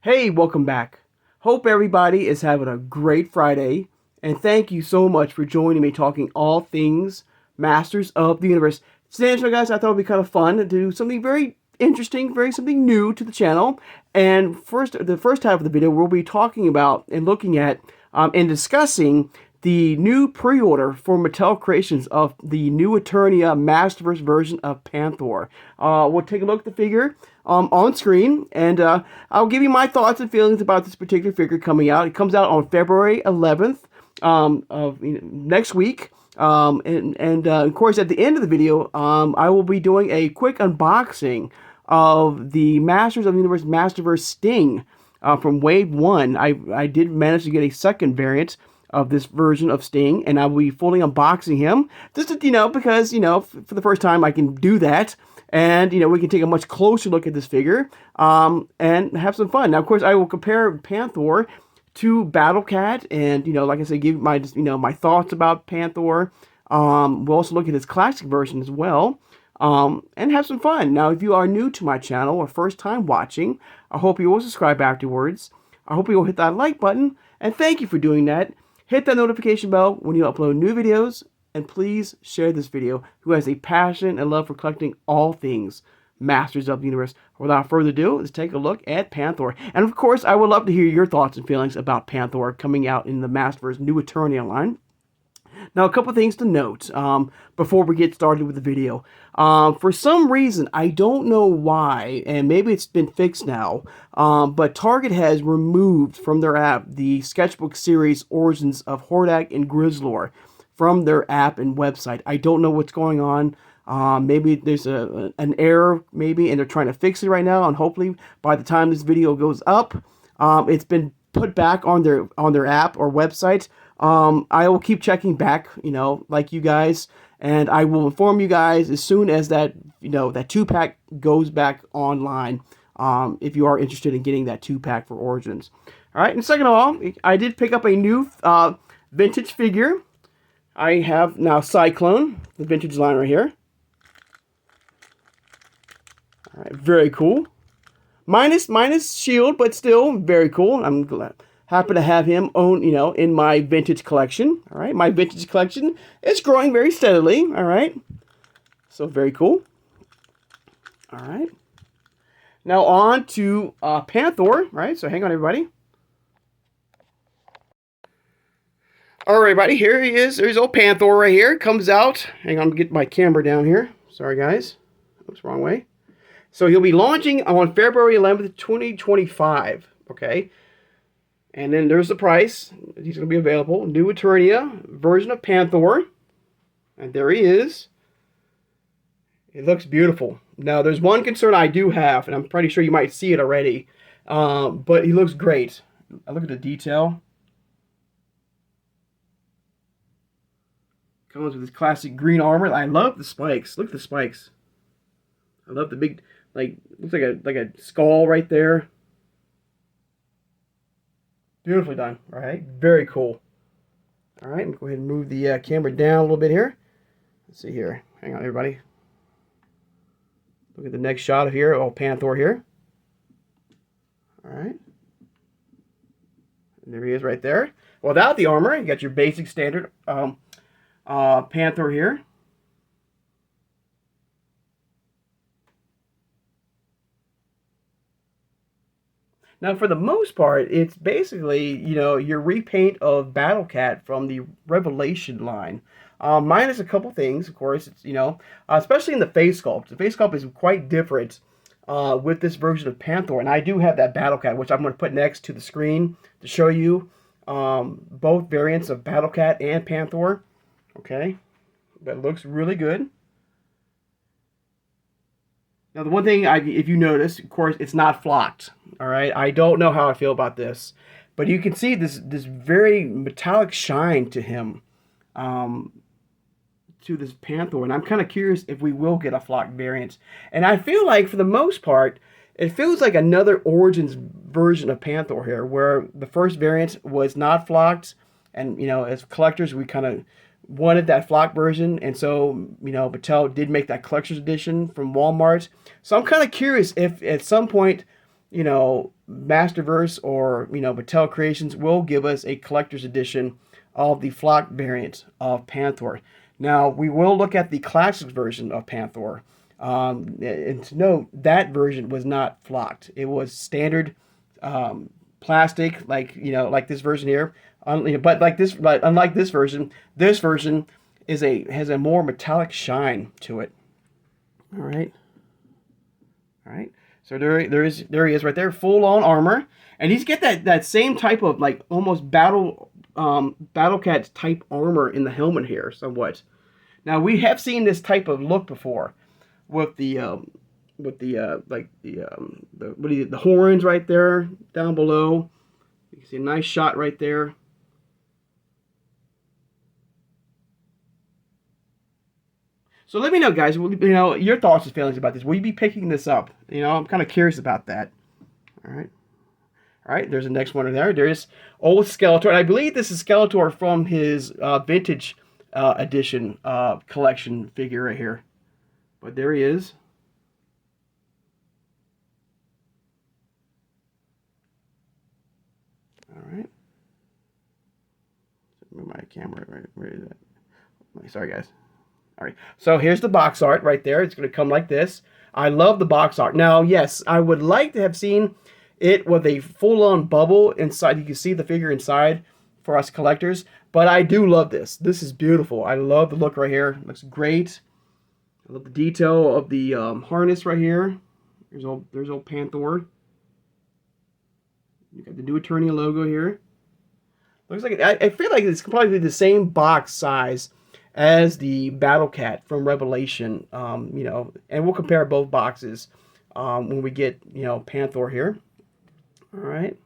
Hey, welcome back. Hope everybody is having a great Friday, and thank you so much for joining me talking all things Masters of the Universe. Today, guys, I thought it would be kind of fun to do something very interesting, very something new to the channel. And the first half of the video, we'll be talking about and looking at and discussing the new pre-order for Mattel Creations of the new Eternia MasterVerse version of Panthor. We'll take a look at the figure on screen, and I'll give you my thoughts and feelings about this particular figure coming out. It comes out on February 11th of next week. Of course, at the end of the video, I will be doing a quick unboxing of the Masters of the Universe MasterVerse Sting from Wave 1. I did manage to get a second variant of this version of Sting, and I will be fully unboxing him, just to, because, for the first time I can do that, and, we can take a much closer look at this figure, and have some fun. Now, of course, I will compare Panthor to Battle Cat, and, like I said, give my, my thoughts about Panthor. We'll also look at his classic version as well, and have some fun. Now, if you are new to my channel or first time watching, I hope you will subscribe afterwards. I hope you will hit that like button, and thank you for doing that. Hit that notification bell when you upload new videos, and please share this video who has a passion and love for collecting all things Masters of the Universe. Without further ado, let's take a look at Panthor. And of course, I would love to hear your thoughts and feelings about Panthor coming out in the MasterVerse new Eternia line. Now, a couple things to note before we get started with the video. For some reason, I don't know why, and maybe it's been fixed now, but Target has removed from their app the sketchbook series Origins of Hordak and Grizzlor from their app and website. I don't know what's going on. Maybe there's an error, maybe, and they're trying to fix it right now, and hopefully by the time this video goes up, it's been put back on their app or website. I will keep checking back, like you guys, and I will inform you guys as soon as that 2-pack goes back online, if you are interested in getting that 2-pack for Origins. All right, and second of all, I did pick up a new vintage figure. I have now Cyclone, the vintage line right here. All right, very cool. Minus shield, but still very cool. I'm glad. Happy to have him in my vintage collection. All right, my vintage collection is growing very steadily. All right, so very cool. All right, now on to Panthor. Right, so hang on, everybody. All right, everybody, here he is. There's old Panthor right here. Comes out. Hang on, get my camera down here. Sorry, guys. Oops, wrong way. So he'll be launching on February 11th, 2025. Okay. And then there's the price. He's going to be available. New Eternia version of Panthor. And there he is. It looks beautiful. Now, there's one concern I do have, and I'm pretty sure you might see it already. But he looks great. I look at the detail. Comes with his classic green armor. I love the spikes. Look at the spikes. I love the big, looks like a skull right there. Beautifully done. All right, very cool. All right, go ahead and move the camera down a little bit here. Let's see here. Hang on, everybody. Look at the next shot of here. Oh, Panthor here. All right. And there he is right there. Without the armor, you got your basic standard Panthor here. Now, for the most part, it's basically, your repaint of Battle Cat from the Revelation line. Minus a couple things, of course. It's, especially in the face sculpt. The face sculpt is quite different with this version of Panthor. And I do have that Battle Cat, which I'm going to put next to the screen to show you both variants of Battle Cat and Panthor. Okay, that looks really good. Now, the one thing, if you notice, of course, it's not flocked. All right, I don't know how I feel about this, but you can see this very metallic shine to him, to this Panthor, and I'm kind of curious if we will get a flocked variant. And I feel like, for the most part, it feels like another Origins version of Panthor here, where the first variant was not flocked, and as collectors, we kind of wanted that flock version, and so Mattel did make that collector's edition from Walmart. So I'm kind of curious if at some point MasterVerse or Mattel Creations will give us a collector's edition of the flock variant of Panthor. Now we will look at the classic version of Panthor, and to note that version was not flocked. It was standard plastic, like this version here. But unlike this version has a more metallic shine to it. All right. So there he is right there, full on armor, and he's got that same type of like almost battle cat type armor in the helmet here, somewhat. Now we have seen this type of look before, with the horns right there down below. You can see a nice shot right there. So let me know, guys, your thoughts and feelings about this. Will you be picking this up? I'm kind of curious about that. All right, there's the next one in there. There's old Skeletor, and I believe this is Skeletor from his vintage edition collection figure right here. But there he is. All right. Move my camera right. Where is that? Sorry, guys. All right, so here's the box art right there. It's going to come like this. I love the box art. Now, yes, I would like to have seen it with a full-on bubble inside. You can see the figure inside for us collectors, but I do love this. This is beautiful. I love the look right here. It looks great. I love the detail of the harness right here. There's old Panthor. You got the new Eternia logo here. Looks like I feel like it's probably the same box size as the Battle Cat from Revelation, and we'll compare both boxes when we get, Panthor here. All right.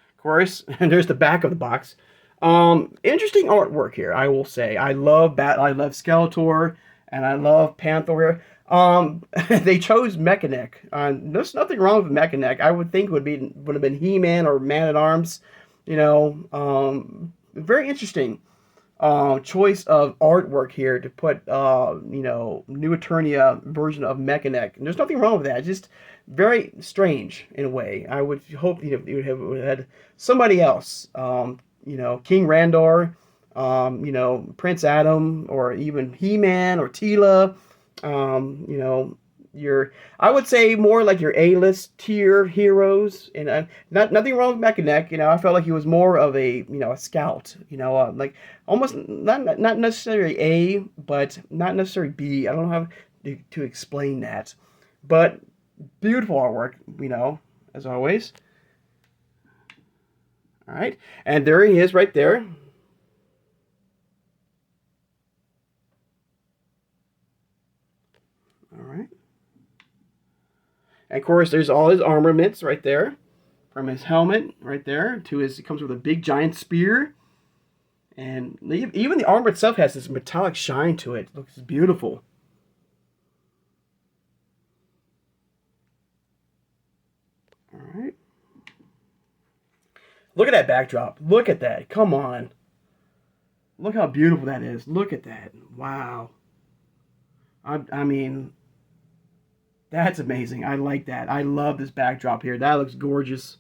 Of course, and there's the back of the box. Interesting artwork here, I will say. I love Skeletor, and I love Panthor here. They chose Mechanic. There's nothing wrong with Mechanic. I would think would have been He-Man or Man-at-Arms. Very interesting choice of artwork here to put, new Eternia version of Mechanic. And there's nothing wrong with that. Just very strange in a way. I would hope you would have had somebody else, King Randor, Prince Adam, or even He-Man or Teela, I would say more like your A-list tier heroes, and nothing wrong with Mechanic. I felt like he was more of a a scout. Like almost not necessarily A, but not necessarily B. I don't know how to explain that, but beautiful artwork. As always. All right, and there he is right there. All right. And of course, there's all his armaments right there. From his helmet right there to it comes with a big giant spear. And even the armor itself has this metallic shine to it. It looks beautiful. All right. Look at that backdrop. Look at that. Come on. Look how beautiful that is. Look at that. Wow. I mean, that's amazing. I like that. I love this backdrop here. That looks gorgeous.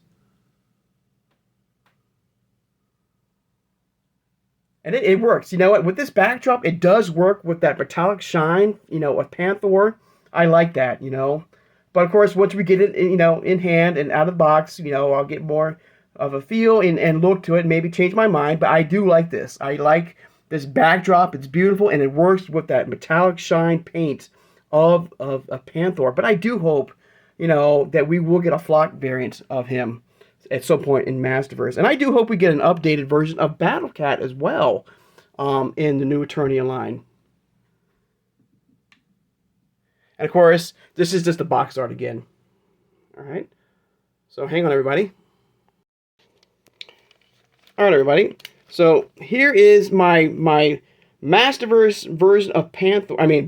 And it works. You know what? With this backdrop, it does work with that metallic shine, of Panthor. I like that, But of course, once we get it, in hand and out of the box, I'll get more of a feel and look to it and maybe change my mind. But I do like this. I like this backdrop. It's beautiful, and it works with that metallic shine paint of a Panthor. But I do hope, that we will get a flock variant of him at some point in MasterVerse. And I do hope we get an updated version of Battle Cat as well in the new Eternia line. And of course, this is just the box art again. All right. So hang on, everybody. All right, everybody. So here is my MasterVerse version of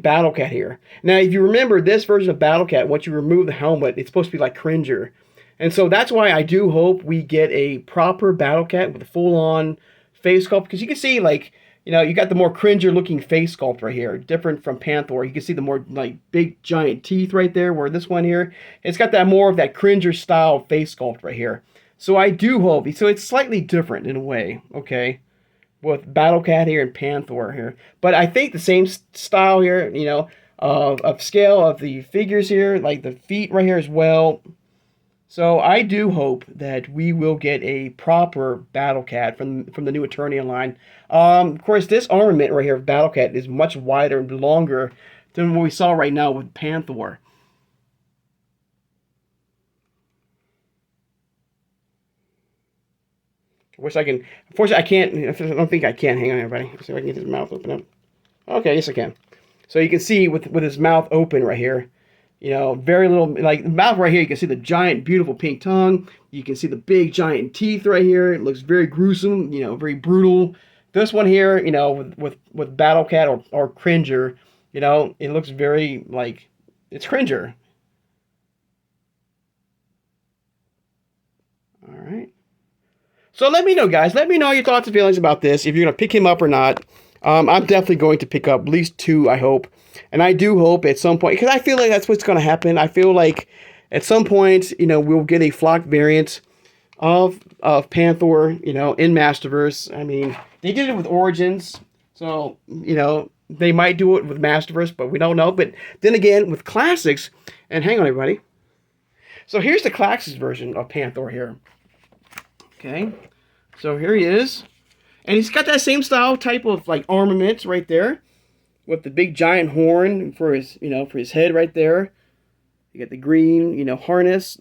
Battle Cat here. Now, if you remember this version of Battle Cat, once you remove the helmet, it's supposed to be like Cringer. And so that's why I do hope we get a proper Battle Cat with a full-on face sculpt. Because you can see, like, you know, you got the more cringer looking face sculpt right here, different from Panthor. You can see the more like big giant teeth right there, where this one here, it's got that more of that cringer style face sculpt right here. So I do hope, so it's slightly different in a way, okay, with Battle Cat here and Panthor here. But I think the same style here, you know, of scale of the figures here, like the feet right here as well. So I do hope that we will get a proper Battle Cat from the new Eternia line. Of course, this armament right here of Battle Cat is much wider and longer than what we saw right now with Panthor. I wish I can. Unfortunately, I can't. I don't think I can. Hang on, everybody. Let's see if I can get his mouth open up. Okay, yes, I can. So you can see with his mouth open right here. You know, very little, like the mouth right here, you can see the giant, beautiful pink tongue. You can see the big, giant teeth right here. It looks very gruesome, you know, very brutal. This one here, you know, with Battle Cat or Cringer, you know, it looks very, like, it's Cringer. All right. So let me know, guys. Let me know your thoughts and feelings about this, if you're going to pick him up or not. I'm definitely going to pick up at least 2, I hope. And I do hope at some point, because I feel like that's what's going to happen. I feel like at some point, you know, we'll get a flocked variant of Panthor, you know, in MasterVerse. I mean, they did it with Origins. So, you know, they might do it with MasterVerse, but we don't know. But then again, with Classics, and hang on, everybody. So here's the Classics version of Panthor here. Okay. So here he is. And he's got that same style type of like armament right there, with the big giant horn for his, you know, for his head right there. You got the green, you know, harness.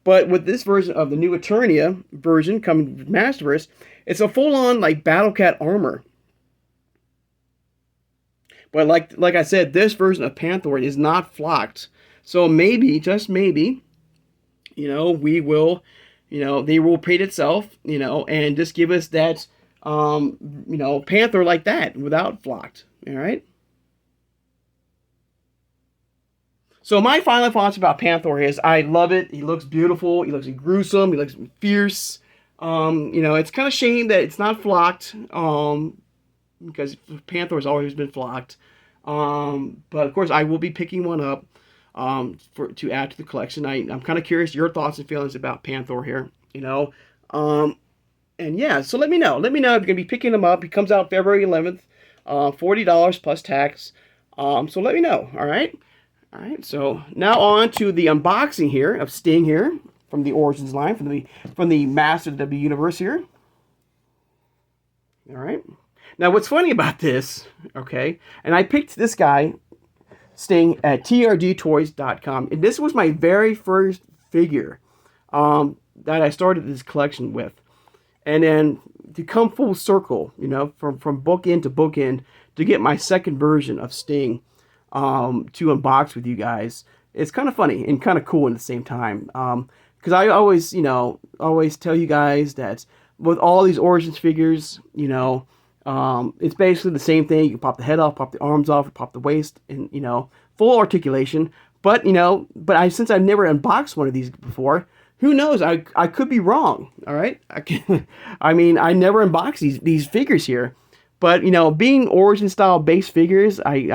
But with this version of the new Eternia version coming with MasterVerse, it's a full-on like Battle Cat armor. But like I said, this version of Panthor is not flocked. So maybe, just maybe, you know, we will, you know, they will repeat itself, you know, and just give us that, you know, Panthor like that without flocked. All right. So my final thoughts about Panthor is I love it. He looks beautiful. He looks gruesome. He looks fierce. You know, it's kind of shame that it's not flocked. Because Panthor has always been flocked. But of course I will be picking one up to add to the collection. I'm kind of curious your thoughts and feelings about Panthor here. You know. And yeah, so let me know. Let me know if you're going to be picking them up. He comes out February 11th, $40 plus tax. So let me know, all right? All right, so now on to the unboxing here of Sting here from the Origins line, from the Master W Universe here. All right. Now, what's funny about this, okay, and I picked this guy, Sting, at trdtoys.com, and this was my very first figure that I started this collection with. And then to come full circle, you know, from bookend to bookend, to get my second version of Sting to unbox with you guys, it's kind of funny and kind of cool at the same time. Because I always, you know, always tell you guys that with all these Origins figures, you know, it's basically the same thing. You can pop the head off, pop the arms off, pop the waist, and, you know, full articulation. But, you know, since I've never unboxed one of these before, who knows? I could be wrong. All right. I mean, I never unboxed these figures here, but you know, being Origin style base figures, I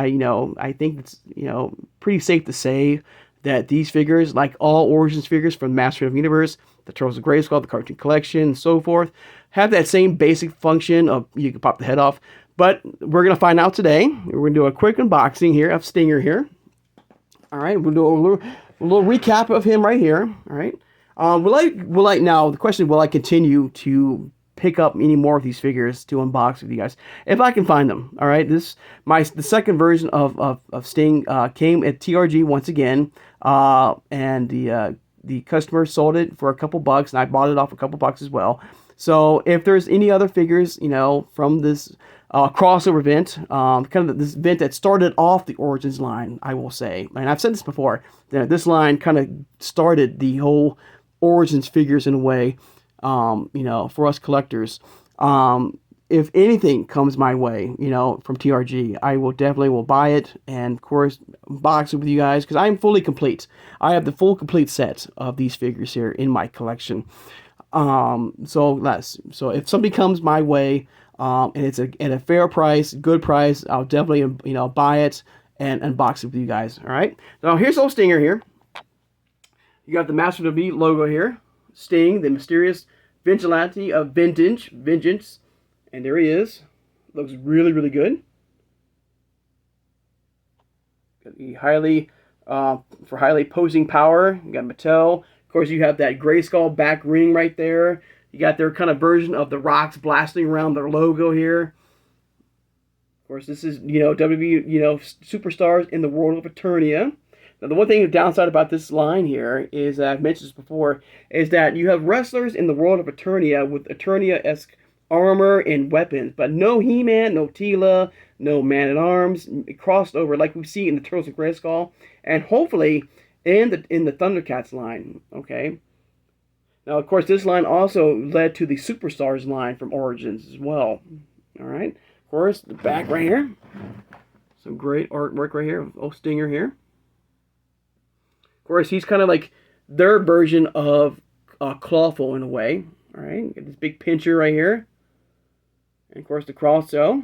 think it's, you know, pretty safe to say that these figures, like all Origins figures from Master of the Universe, the Turtles of Grayskull, the Cartoon Collection, and so forth, have that same basic function of you can pop the head off. But we're gonna find out today. We're gonna do a quick unboxing here of Stinger here. All right, we'll do a little recap of him right here. All right. Will I now, the question, will I continue to pick up any more of these figures to unbox with you guys if I can find them? All right, the second version of Sting came at TRG once again, and the customer sold it for a couple bucks, and I bought it off a couple bucks as well. So if there's any other figures, you know, from this crossover event, kind of this event that started off the Origins line, I will say, and I've said this before, that this line kind of started the whole Origins figures in a way, you know, for us collectors. If anything comes my way, you know, from TRG, I will definitely buy it, and of course box it with you guys, because I'm fully complete. I have the full complete set of these figures here in my collection. So if something comes my way, and it's at a fair price, good price. I'll definitely buy it and unbox it with you guys. All right. Now here's old Stinger here. You got the Master W logo here. Sting, the mysterious vigilante of vengeance, and there he is. Looks really, really good. Got the for highly posing power. You got Mattel. Of course, you have that Grayskull back ring right there. You got their kind of version of the rocks blasting around their logo here. Of course, this is WWE superstars in the world of Eternia. Now, the one thing downside about this line here is, I've mentioned this before, is that you have wrestlers in the world of Eternia with Eternia-esque armor and weapons, but no He-Man, no Teela, no Man-at-Arms, crossed over like we see in the Turtles and Grayskull, and hopefully in the Thundercats line. Okay. Now, of course, this line also led to the Superstars line from Origins as well. All right. Of course, the back right here, some great artwork right here. Oh, Stinger here. Of course, he's kind of like their version of Clawful in a way. All right, got this big pincher right here. And of course, the cross shell.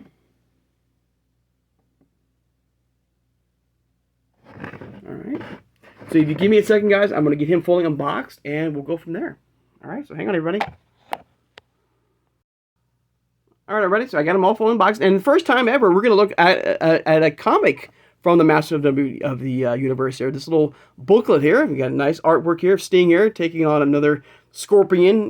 All right. So if you give me a second, guys, I'm going to get him fully unboxed, and we'll go from there. All right, so hang on, everybody. All right, everybody, so I got them all fully unboxed. And the first time ever, we're going to look at a comic from the Master of the Universe here. This little booklet here. We got a nice artwork here. Sting here taking on another scorpion,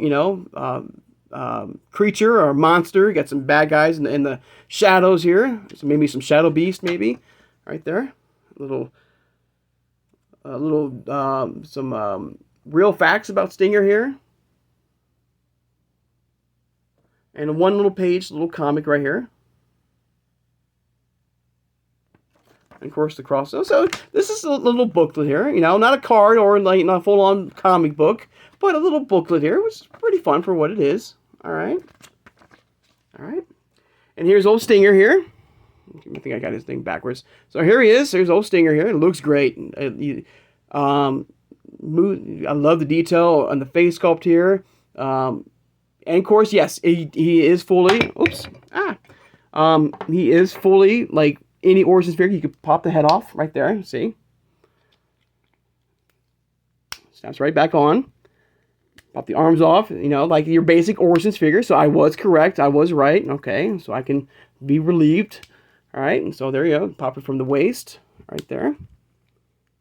creature or monster. You got some bad guys in the shadows here. So maybe some shadow beast, maybe right there. Some real facts about Stinger here. And one little page, little comic right here. And of course, the cross. So this is a little booklet here. Not a card or like not a full-on comic book, but a little booklet here, which is pretty fun for what it is. All right. All right. And here's old Stinger here. I think I got his thing backwards. So here he is. Here's old Stinger here. It looks great. I love the detail on the face sculpt here. And of course, yes, he is fully. Oops. He is fully like any Origins figure. You could pop the head off right there. See. Snaps right back on. Pop the arms off. Like your basic Origins figure. So I was correct. I was right. Okay. So I can be relieved. All right. And so there you go. Pop it from the waist right there.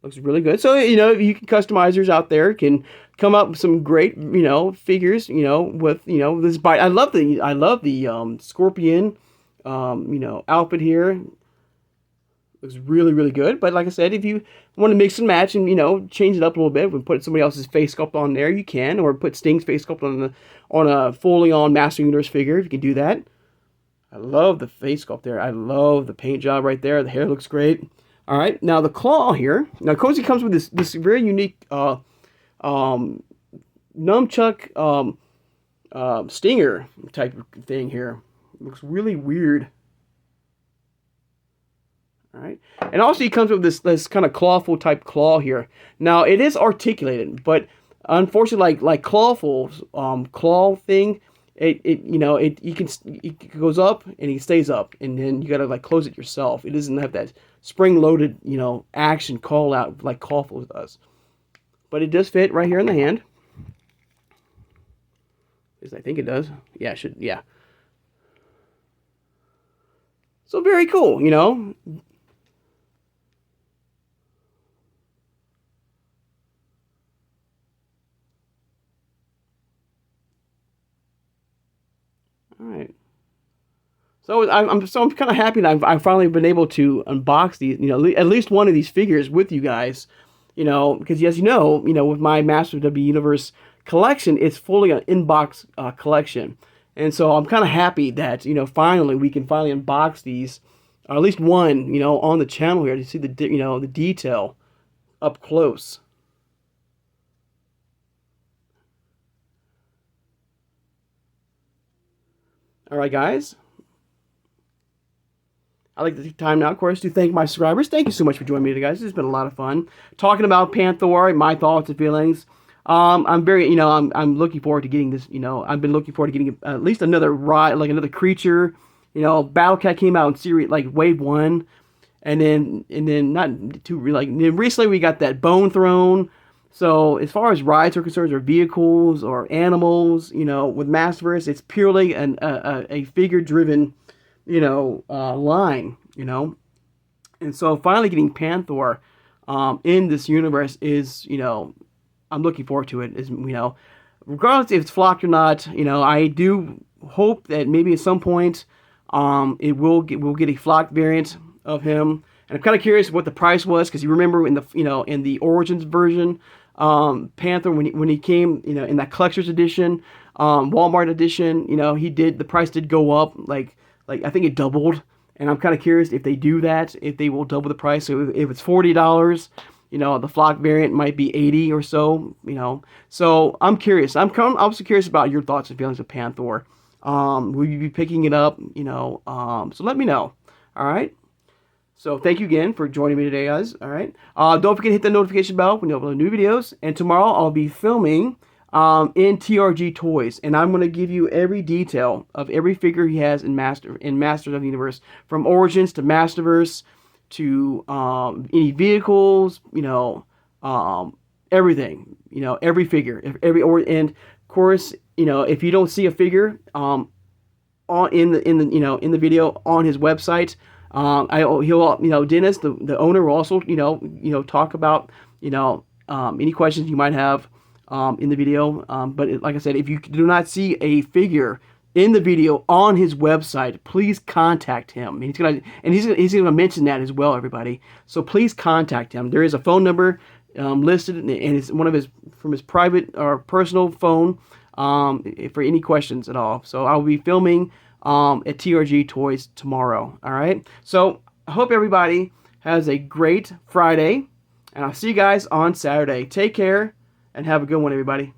Looks really good. So, you can customizers out there can come up with some great, figures, with, this bite. I love the Scorpion, outfit here. Looks really, really good. But like I said, if you want to mix and match and, change it up a little bit and put somebody else's face sculpt on there, you can. Or put Sting's face sculpt on a fully on Master Universe figure, if you can do that. I love the face sculpt there. I love the paint job right there. The hair looks great. All right, now the claw here. Now Cozy comes with this very unique nunchuck stinger type of thing here. It looks really weird. All right, and also he comes with this kind of clawful type claw here. Now it is articulated, but unfortunately, like Clawful's claw thing, it goes up and it stays up, and then you gotta like close it yourself. It doesn't have that spring-loaded, action call out like Clawful does. But it does fit right here in the hand. At least I think it does. Yeah, it should. Yeah. So very cool, All right. So I'm kind of happy that I've finally been able to unbox these, at least one of these figures with you guys, because as with my Master W Universe collection, it's fully an in-box collection, and so I'm kind of happy that finally we can finally unbox these, or at least one, on the channel here to see the the detail up close. All right, guys. I'd like to take time now, of course, to thank my subscribers. Thank you so much for joining me today, guys. This has been a lot of fun. Talking about Panthor, my thoughts and feelings. I'm very, I'm looking forward to getting this. I've been looking forward to getting at least another ride, like another creature. Battle Cat came out in series like Wave 1, and then not too like then recently we got that Bone Throne. So as far as rides are concerned, or vehicles or animals, with MasterVerse, it's purely a figure driven, line, and so finally getting Panthor, in this universe is, I'm looking forward to it. Is regardless if it's flocked or not, I do hope that maybe at some point, we'll get a flocked variant of him. And I'm kind of curious what the price was, because you remember in the Origins version, Panthor, when he came, in that collector's edition, Walmart edition, the price did go up, like I think it doubled. And I'm kind of curious if they do that, if they will double the price. So if it's $40, the flock variant might be 80 or so, So I'm curious. I'm also curious about your thoughts and feelings of Panthor. Will you be picking it up? So let me know. All right. So thank you again for joining me today, guys. All right. Don't forget to hit the notification bell when you upload new videos. And tomorrow I'll be filming in TRG Toys, and I'm going to give you every detail of every figure he has in Masters of the Universe, from Origins to MasterVerse to any vehicles, everything, every figure, and of course, if you don't see a figure in the video on his website, he'll Dennis, the owner, will also talk about any questions you might have in the video. But like I said, if you do not see a figure in the video on his website, please contact him. And he's gonna mention that as well, everybody. So please contact him. There is a phone number listed, and it's from his private or personal phone, for any questions at all. So I'll be filming at TRG Toys tomorrow. All right. So I hope everybody has a great Friday, and I'll see you guys on Saturday. Take care and have a good one, everybody.